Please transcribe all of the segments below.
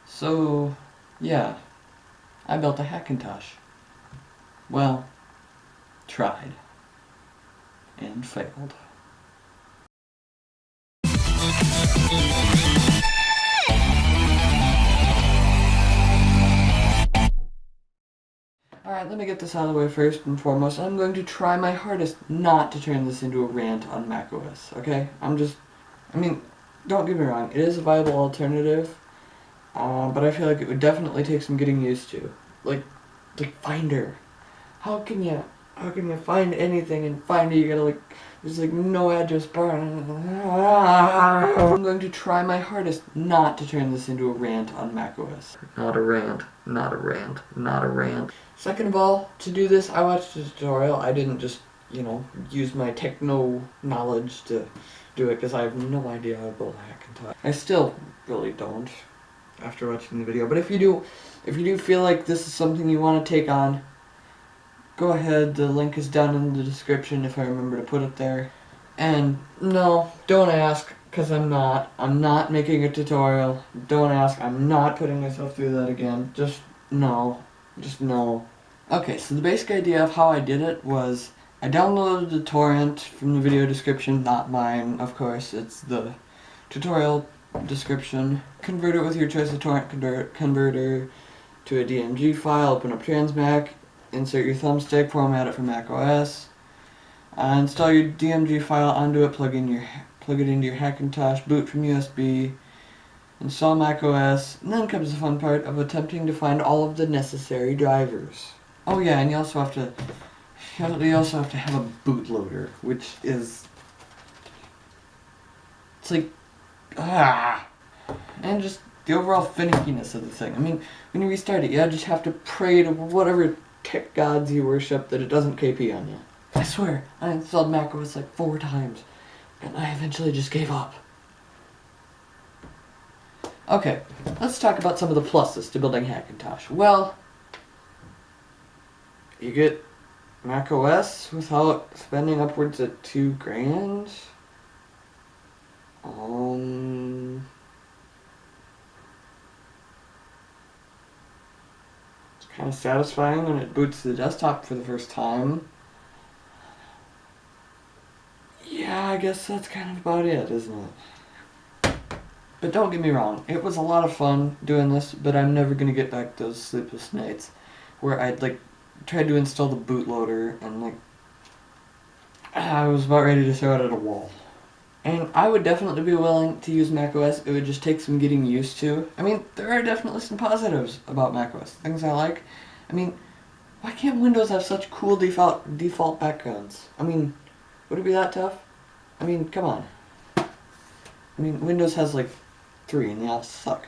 So, yeah, I built a Hackintosh. Well, tried. And failed. Alright, let me get this out of the way first and foremost. I'm going to try my hardest not to turn this into a rant on macOS, okay? Don't get me wrong, it is a viable alternative, but I feel like it would definitely take some getting used to. Like Finder. How can you find anything in Finder? You gotta there's no address bar. I'm going to try my hardest not to turn this into a rant on macOS. Not a rant, not a rant, not a rant. Second of all, to do this, I watched a tutorial. I didn't just, use my techno knowledge to do it because I have no idea how to build a Hackintosh. I still really don't after watching the video. But if you do feel like this is something you want to take on, go ahead, the link is down in the description if I remember to put it there. And no, don't ask, because I'm not making a tutorial. Don't ask, I'm not putting myself through that again. Just no. Okay, so the basic idea of how I did it was, I downloaded the torrent from the video description, not mine, of course, it's the tutorial description. Convert it with your choice of torrent converter to a DMG file, open up Transmac, insert your thumbstick, format it for macOS, install your DMG file onto it, plug it into your Hackintosh, boot from USB, install macOS, and then comes the fun part of attempting to find all of the necessary drivers. Oh yeah, and you also have to have a bootloader, which is and just the overall finickiness of the thing. When you restart it, you just have to pray to whatever tech gods you worship that it doesn't KP on you. I swear, I installed macOS 4 times, and I eventually just gave up. Okay, let's talk about some of the pluses to building Hackintosh. Well, you get macOS without spending upwards of $2,000. It's kind of satisfying when it boots the desktop for the first time. Yeah, I guess that's kind of about it, isn't it? But don't get me wrong, it was a lot of fun doing this, but I'm never gonna get back those sleepless nights where I'd tried to install the bootloader and I was about ready to throw it at a wall. And I would definitely be willing to use macOS. It would just take some getting used to. There are definitely some positives about macOS, things I like. Why can't Windows have such cool default backgrounds? Would it be that tough? Come on. Windows has 3 and they all suck.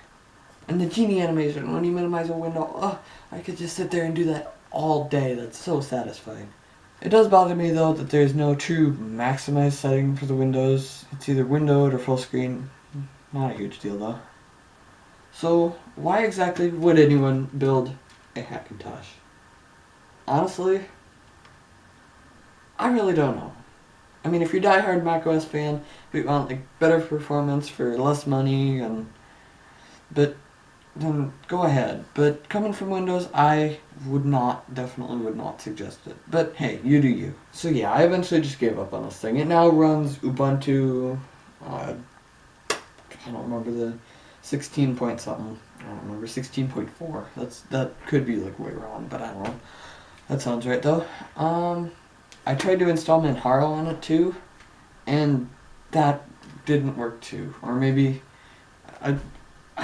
And the genie animation, when you minimize a window, I could just sit there and do that all day. That's so satisfying. It does bother me though that there's no true maximized setting for the windows. It's either windowed or full screen. Not a huge deal though. So why exactly would anyone build a Hackintosh? Honestly, I really don't know. If you're a diehard macOS fan, if you want better performance for less money, then go ahead. But coming from Windows, I definitely would not suggest it. But hey, you do you. So yeah, I eventually just gave up on this thing. It now runs Ubuntu, I don't remember the 16 point something. I don't remember, 16.4. That could be way wrong, but I don't know. That sounds right though. I tried to install Manjaro on it too, and that didn't work too. Or maybe I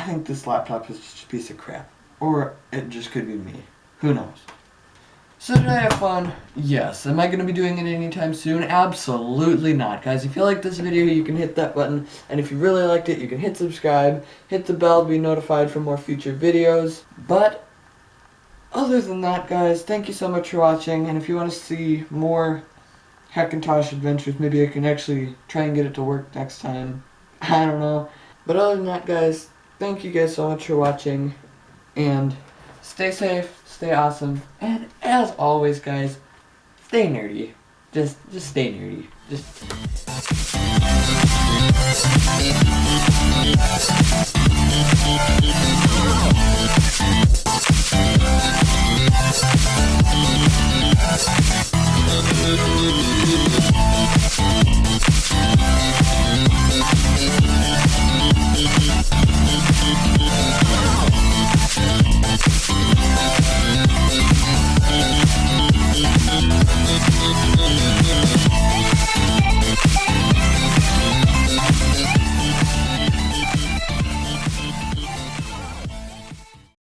think this laptop is just a piece of crap. Or it just could be me. Who knows? So did I have fun? Yes. Am I going to be doing it anytime soon? Absolutely not. Guys, if you like this video, you can hit that button. And if you really liked it, you can hit subscribe. Hit the bell to be notified for more future videos. But other than that, guys, thank you so much for watching. And if you want to see more Hackintosh adventures, maybe I can actually try and get it to work next time. I don't know. But other than that, guys, thank you guys so much for watching, and stay safe, stay awesome, and as always, guys, stay nerdy. Just stay nerdy. Just